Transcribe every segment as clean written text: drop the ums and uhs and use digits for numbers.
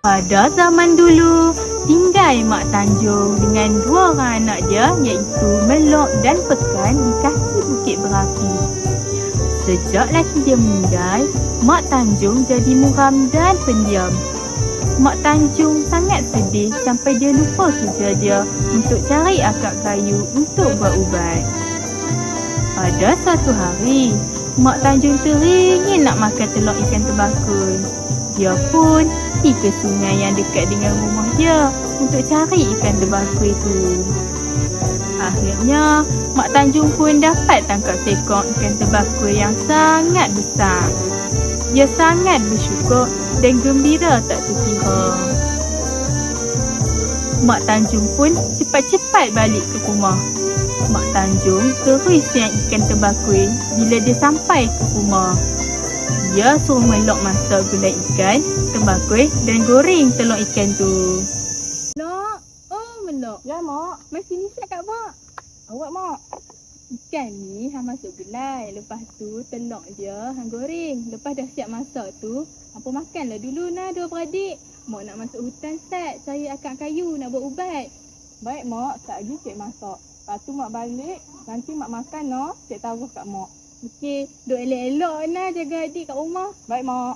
Pada zaman dulu, tinggal Mak Tanjung dengan dua orang anak dia iaitu Melok dan Pekan di kaki bukit berapi. Sejak laki dia meninggal, Mak Tanjung jadi muram dan pendiam. Mak Tanjung sangat sedih sampai dia lupa kerja dia untuk cari akar kayu untuk buat ubat. Pada suatu hari, Mak Tanjung teringin nak makan telur ikan terbakul. Dia pun pergi ke sungai yang dekat dengan rumah dia untuk cari ikan terbakul itu. Akhirnya, Mak Tanjung pun dapat tangkap seekor ikan terbakul yang sangat besar. Dia sangat bersyukur dan gembira tak terkira. Mak Tanjung pun cepat-cepat balik ke rumah. Mak Tanjung terus siang ikan terbakul bila dia sampai ke rumah. Dia suruh Melok masak gulai ikan, terbakul dan goreng telur ikan tu. Melok, oh Melok. Ya, Mak. Mai sini siap kat Mak. Awak, Mak. Ikan ni hang masuk gulai. Lepas tu telur dia hang goreng. Lepas dah siap masak tu, hampa makanlah dulu nah dua beradik. Mak nak masuk hutan sat, cari akar kayu nak buat ubat. Baik, Mak. Tak lagi cik masak. Lepas tu Mak balik. Nanti Mak makan, no. Cik taruh kat Mak. Okey, duk elok-elok nah jaga adik kat rumah. Baik, Mak.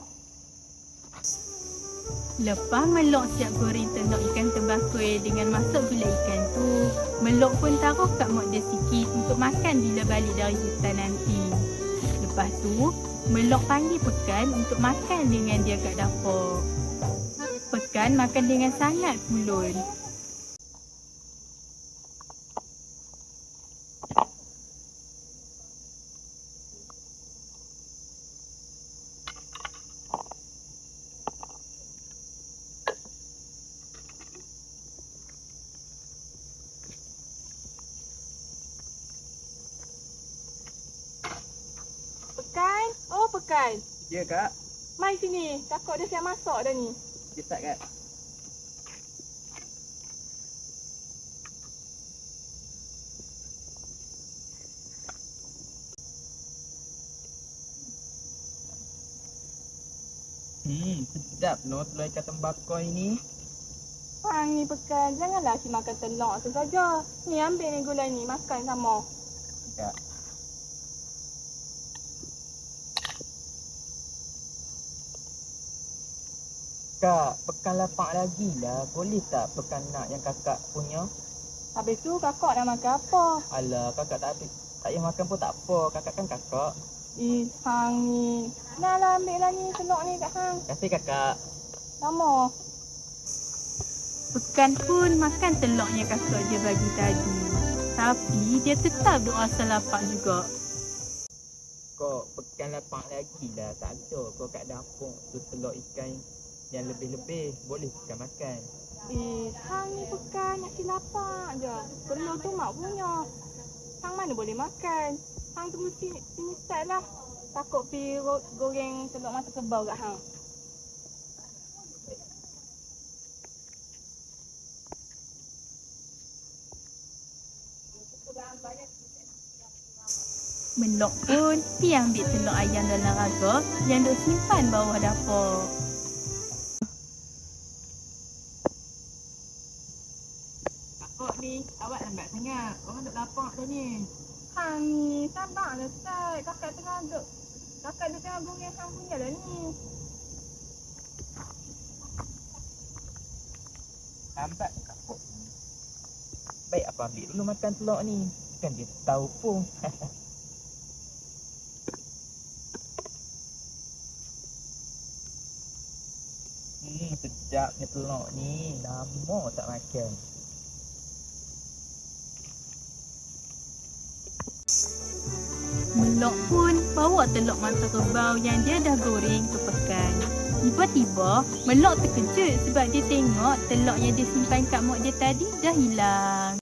Lepas Melok siap goreng telur ikan terbakul dengan masak gulai ikan tu, Melok pun taruh kat mak dia sikit untuk makan bila balik dari hutan nanti. Lepas tu, Melok panggil Pekan untuk makan dengan dia kat dapur. Pekan makan dengan sangat pulun. Pekan. Oh, Pekan. Ya, Kak. Mai sini. Kakak dah siap masak dah ni. Ya, start, Kak. Sedap no telur ikan tembakau ini. Hang ni, Pekan. Janganlah si makan telur tu saja. Ni, ambil ni gulai ni. Makan sama. Kak. Kak, Pekan lapar lagi lah. Boleh tak Pekan nak yang kakak punya? Habis tu, kakak nak makan apa? Alah, kakak tak payah makan pun tak apa. Kakak kan kakak. Hang ni. Nah lah, ambil lah ni telur ni kat hang. Kasih kakak. Sama. Pekan pun makan telur yang kakak dia bagi tadi. Tapi dia tetap duk rasa lapar juga. Kok Pekan lapar lagi lah. Tak ada kau kat dapur tu telur ikan yang lebih-lebih. Boleh Pekan makan. Hang ni Pekan. Nasi lapar je. Telur tu mak punya. Hang mana boleh makan? Hang tunggu sini start lah. Takut pi goreng telur mata kebau kat hang. Melok pun pergi ambil telur ayam dalam raga yang duk simpan bawah dapur. Kakak ni, awak lambat sangat. Orang duk lapar dah ni. Hang ni sabarlah start. Kakak tengah goreng hang punya dah ni. Lambat kakak ni. Baik apa ambil dulu makan telur ni. Kan dia tahu pun. Sedapnya telur ni. Lama tak makan. Melok pun bawa telur mata kebau yang dia dah goreng ke Pekan. Tiba-tiba, Melok terkejut sebab dia tengok telur yang dia simpan kat mak dia tadi dah hilang.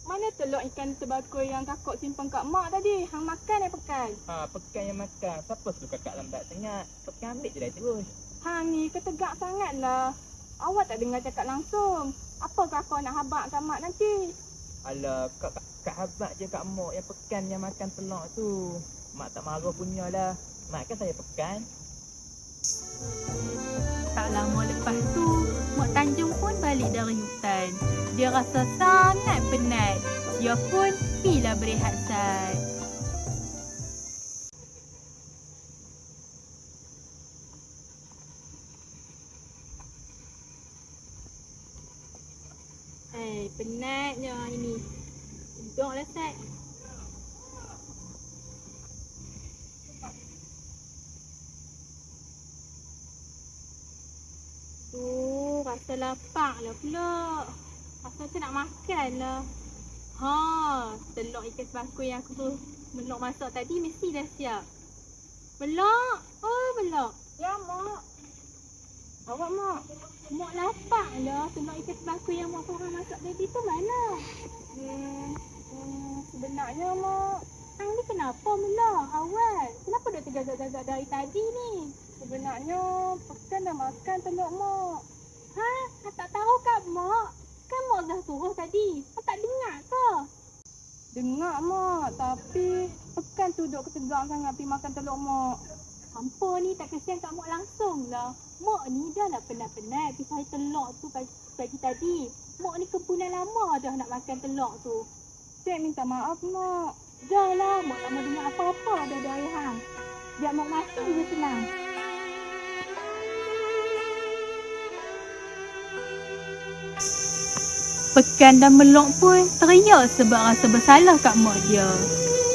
Mana telur ikan terbakul yang kakak simpan kat mak tadi? Hang makan Pekan? Pekan yang makan. Siapa suruh kakak lambat sangat? Pekan ambil je dah terus. Hang ni ketegak sangatlah. Awak tak dengar cakap langsung. Apa kakak nak habakkan mak nanti? Alah, kak habak je kat mak yang Pekan yang makan telur tu. mak tak marah punya lah. Mak kan saya pekan. Tak lama lepas tu, Mak Tanjung pun balik dari hutan. Dia rasa sangat penat. Dia pun pilah berehat sat. Penatnya hari ni. Duduklah Sat. Rasa lapar lah pula. Rasa macam nak makan lah. Telur ikan sebakul yang aku melok masak tadi mesti dah siap. Melok? Oh, melok. Ya, Mak. Awak, Mak? Mak lapar lah. Telur ikan sebakul yang Mak Farah masak tadi tu mana? Sebenarnya, Mak. Hang ni kenapa melok awal? Kenapa duk tergagak-gagak dari tadi ni? Sebenarnya, Pekan dah makan telur Mak. Hang tak tahu kak Mak? Kan Mak dah suruh tadi. Hang tak dengar ke? Dengar Mak, tapi Pekan tu duk ketegak sangat pergi makan telur Mak. Hampa ni tak kesian kat Mak langsung lah. Mak ni dah lah penat-penat pergi cari telur tu pagi tadi. Mak ni kempunan lama dah nak makan telur tu. Saya minta maaf Mak. Dah lah, Mak lama dengar apa-apa dah dari hang. Biar Mak mati je senang. Pekan dan Melok pun teriak sebab rasa bersalah kat mak dia.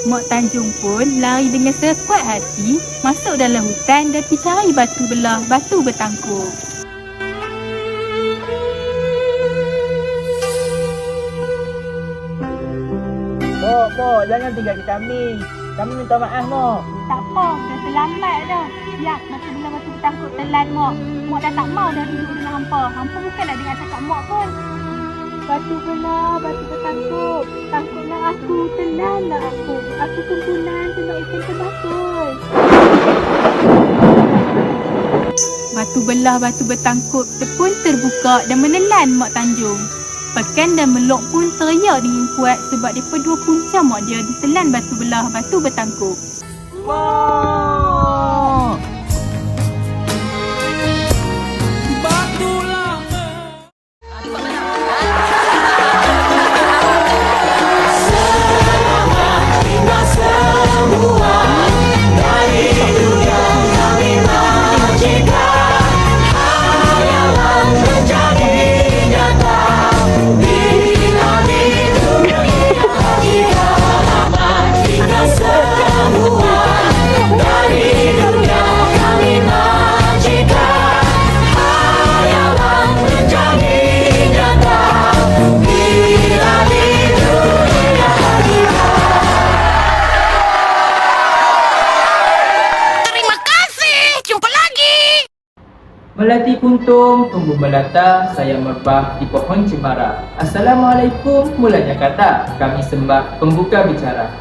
Mak Tanjung pun lari dengan sekuat hati masuk dalam hutan dan pergi cari batu belah, batu bertangkup. Mok, jangan tinggalkan kami. Kami minta maaf, Mok. Tak apa, dah selamat dah. Ya, batu belah batu bertangkup telan Mak. Mak dah tak mau dah duduk dengan hampa. Hampa bukanlah dengar cakap Mak pun. Batu belah, batu bertangkup. Tangkuplah aku, telanlah aku. Aku kempunan telur ikan terbakul. Batu belah, batu bertangkup pun terbuka dan menelan Mak Tanjung. Pekan dan Melok pun teriak dengan kuat sebab mereka dua punca mak dia ditelan batu belah, batu bertangkup. Mok! Melati puntung, tumbuh melata, saya merbah di pohon cemara. Assalamualaikum, mulanya kata, kami sembah pembuka bicara.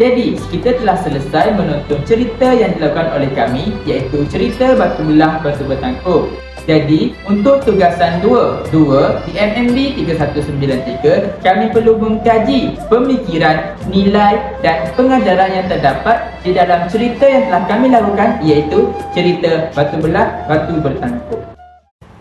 Jadi, kita telah selesai menonton cerita yang dilakukan oleh kami, iaitu cerita Batu Belah Batu Bertangkup. Jadi, untuk tugasan 2 di MMB 3193, kami perlu mengkaji pemikiran, nilai dan pengajaran yang terdapat di dalam cerita yang telah kami lakukan, iaitu cerita Batu Belah Batu Bertangkup.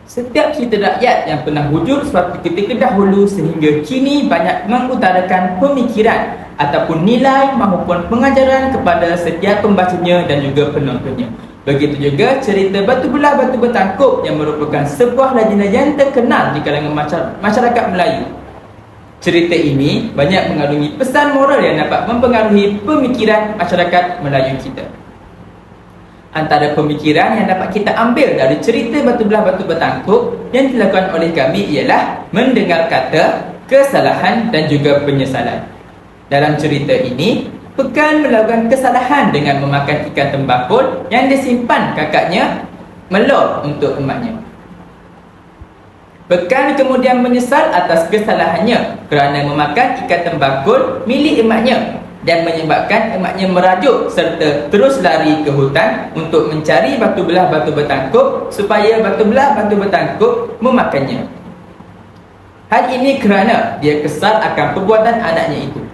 Setiap cerita rakyat yang pernah wujud suatu ketika dahulu sehingga kini banyak mengutarakan pemikiran ataupun nilai maupun pengajaran kepada setiap pembacanya dan juga penontonnya. Begitu juga cerita Batu Belah Batu Bertangkup yang merupakan sebuah legenda yang terkenal di kalangan masyarakat Melayu. Cerita ini banyak mengandungi pesan moral yang dapat mempengaruhi pemikiran masyarakat Melayu kita. Antara pemikiran yang dapat kita ambil dari cerita Batu Belah Batu Bertangkup yang dilakukan oleh kami ialah mendengar kata, kesalahan dan juga penyesalan. Dalam cerita ini, Pekan melakukan kesalahan dengan memakan ikan tembakul yang disimpan kakaknya Melok untuk emaknya. Pekan kemudian menyesal atas kesalahannya kerana memakan ikan tembakul milik emaknya dan menyebabkan emaknya merajuk serta terus lari ke hutan untuk mencari batu belah batu bertangkup supaya batu belah batu bertangkup memakannya. Hal ini kerana dia kesal akan perbuatan anaknya itu.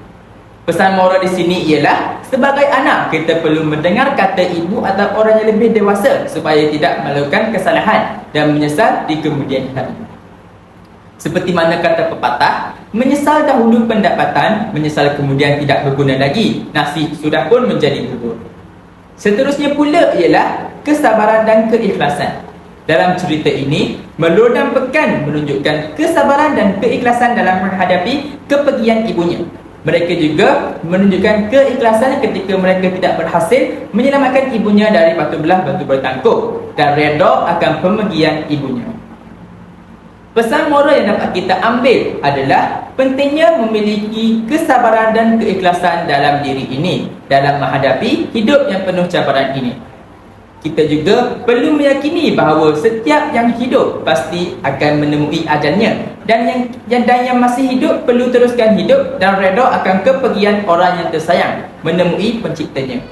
Pesan moral di sini ialah sebagai anak kita perlu mendengar kata ibu atau orang yang lebih dewasa supaya tidak melakukan kesalahan dan menyesal di kemudian hari. Seperti mana kata pepatah, menyesal dahulu pendapatan, menyesal kemudian tidak berguna lagi. Nasi sudah pun menjadi bubur. Seterusnya pula ialah kesabaran dan keikhlasan. Dalam cerita ini, Melur dan Pekan menunjukkan kesabaran dan keikhlasan dalam menghadapi kepergian ibunya. Mereka juga menunjukkan keikhlasan ketika mereka tidak berhasil menyelamatkan ibunya dari batu belah batu bertangkup dan redha akan pemergian ibunya. Pesan moral yang dapat kita ambil adalah pentingnya memiliki kesabaran dan keikhlasan dalam diri ini dalam menghadapi hidup yang penuh cabaran ini. Kita juga perlu meyakini bahawa setiap yang hidup pasti akan menemui ajalnya dan yang masih hidup perlu teruskan hidup dan redha akan kepergian orang yang tersayang menemui penciptanya.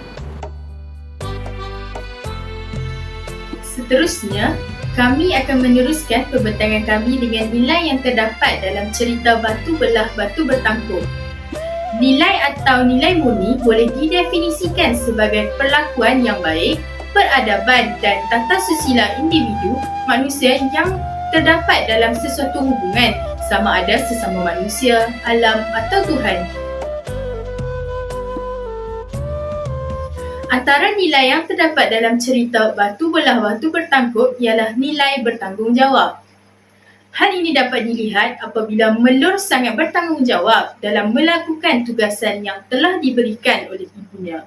Seterusnya, kami akan meneruskan pembentangan kami dengan nilai yang terdapat dalam cerita Batu Belah Batu Bertangkup. Nilai atau nilai murni boleh didefinisikan sebagai perlakuan yang baik, peradaban dan tata susila individu manusia yang terdapat dalam sesuatu hubungan, sama ada sesama manusia, alam atau Tuhan. Antara nilai yang terdapat dalam cerita Batu Belah Batu Bertangkup ialah nilai bertanggungjawab. Hal ini dapat dilihat apabila Melur sangat bertanggungjawab dalam melakukan tugasan yang telah diberikan oleh ibunya.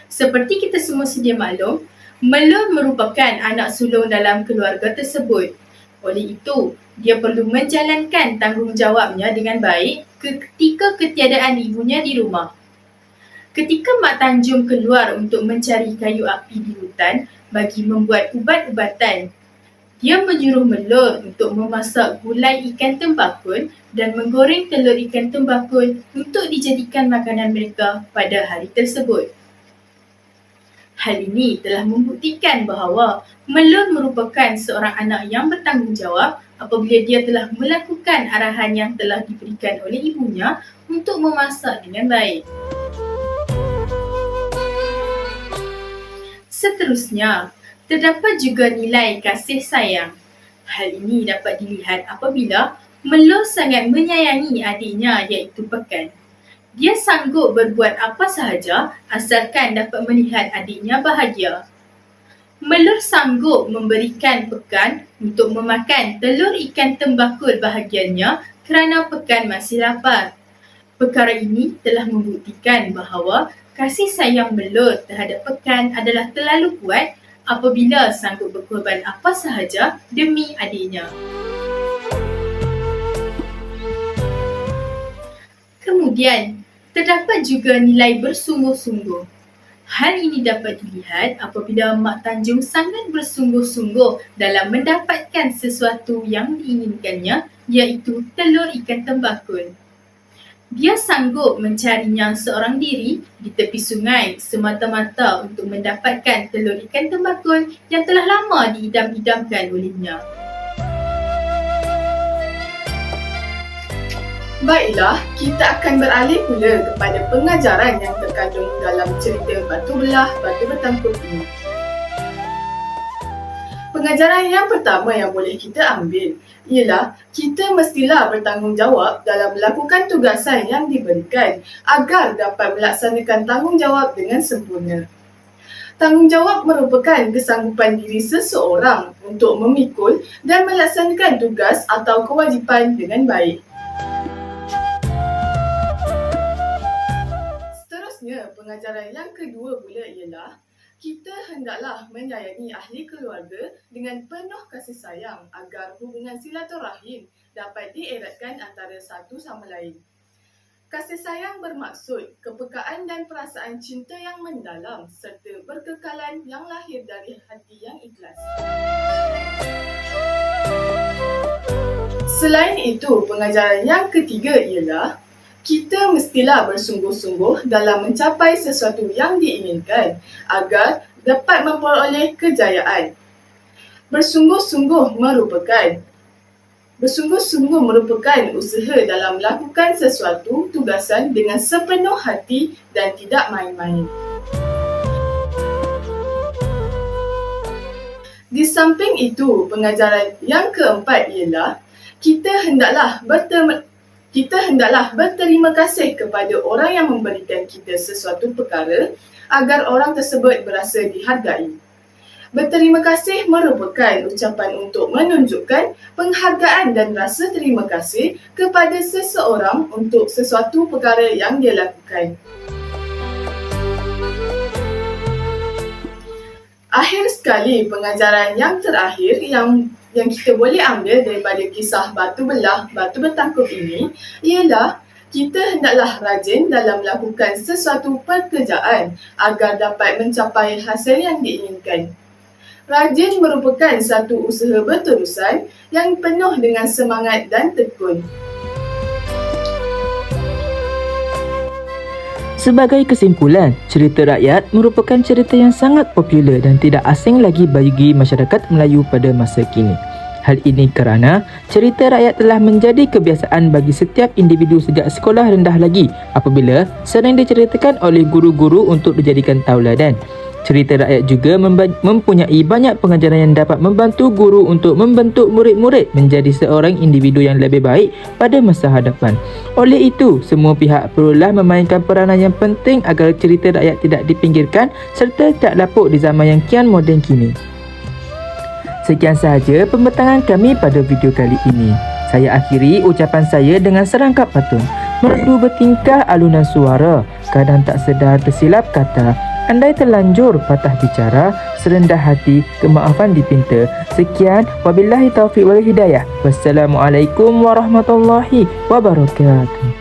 Seperti kita semua sedia maklum, Melur merupakan anak sulung dalam keluarga tersebut. Oleh itu, dia perlu menjalankan tanggungjawabnya dengan baik ketika ketiadaan ibunya di rumah. Ketika Mak Tanjung keluar untuk mencari kayu api di hutan bagi membuat ubat-ubatan, dia menyuruh Melur untuk memasak gulai ikan tembakul dan menggoreng telur ikan tembakul untuk dijadikan makanan mereka pada hari tersebut. Hal ini telah membuktikan bahawa Melur merupakan seorang anak yang bertanggungjawab apabila dia telah melakukan arahan yang telah diberikan oleh ibunya untuk memasak dengan baik. Seterusnya, terdapat juga nilai kasih sayang. Hal ini dapat dilihat apabila Melur sangat menyayangi adiknya iaitu Pekan. Dia sanggup berbuat apa sahaja asalkan dapat melihat adiknya bahagia. Melur sanggup memberikan Pekan untuk memakan telur ikan tembakul bahagiannya kerana Pekan masih lapar. Perkara ini telah membuktikan bahawa kasih sayang Melur terhadap Pekan adalah terlalu kuat apabila sanggup berkorban apa sahaja demi adiknya. Kemudian, terdapat juga nilai bersungguh-sungguh. Hal ini dapat dilihat apabila Mak Tanjung sangat bersungguh-sungguh dalam mendapatkan sesuatu yang diinginkannya, iaitu telur ikan tembakul. Dia sanggup mencarinya seorang diri di tepi sungai semata-mata untuk mendapatkan telur ikan tembakul yang telah lama diidam-idamkan olehnya. Baiklah, kita akan beralih pula kepada pengajaran yang terkandung dalam cerita Batu Belah Batu Bertangkup ini. Pengajaran yang pertama yang boleh kita ambil ialah kita mestilah bertanggungjawab dalam melakukan tugasan yang diberikan agar dapat melaksanakan tanggungjawab dengan sempurna. Tanggungjawab merupakan kesanggupan diri seseorang untuk memikul dan melaksanakan tugas atau kewajipan dengan baik. Pengajaran yang kedua pula ialah kita hendaklah menyayangi ahli keluarga dengan penuh kasih sayang agar hubungan silaturahim dapat dieratkan antara satu sama lain. Kasih sayang bermaksud kepekaan dan perasaan cinta yang mendalam serta berkekalan yang lahir dari hati yang ikhlas. Selain itu, pengajaran yang ketiga ialah kita mestilah bersungguh-sungguh dalam mencapai sesuatu yang diinginkan agar dapat memperoleh kejayaan. Bersungguh-sungguh merupakan Bersungguh-sungguh merupakan usaha dalam melakukan sesuatu tugasan dengan sepenuh hati dan tidak main-main. Di samping itu, pengajaran yang keempat ialah kita hendaklah berterima kasih kepada orang yang memberikan kita sesuatu perkara agar orang tersebut berasa dihargai. Berterima kasih merupakan ucapan untuk menunjukkan penghargaan dan rasa terima kasih kepada seseorang untuk sesuatu perkara yang dia lakukan. Akhir sekali, pengajaran yang terakhir yang kita boleh ambil daripada kisah batu belah, batu bertangkup ini ialah kita hendaklah rajin dalam melakukan sesuatu pekerjaan agar dapat mencapai hasil yang diinginkan. Rajin merupakan satu usaha berterusan yang penuh dengan semangat dan tekun. Sebagai kesimpulan, cerita rakyat merupakan cerita yang sangat popular dan tidak asing lagi bagi masyarakat Melayu pada masa kini. Hal ini kerana cerita rakyat telah menjadi kebiasaan bagi setiap individu sejak sekolah rendah lagi apabila sering diceritakan oleh guru-guru untuk dijadikan tauladan. Cerita rakyat juga mempunyai banyak pengajaran yang dapat membantu guru untuk membentuk murid-murid menjadi seorang individu yang lebih baik pada masa hadapan. Oleh itu, semua pihak perlulah memainkan peranan yang penting agar cerita rakyat tidak dipinggirkan serta tak lapuk di zaman yang kian moden kini. Sekian sahaja pembentangan kami pada video kali ini. Saya akhiri ucapan saya dengan serangkap pantun. Merdu bertingkah alunan suara, kadang tak sedar tersilap kata. Andai terlanjur patah bicara, serendah hati kemaafan dipinta. Sekian, wabillahi taufiq wal hidayah. Wassalamualaikum warahmatullahi wabarakatuh.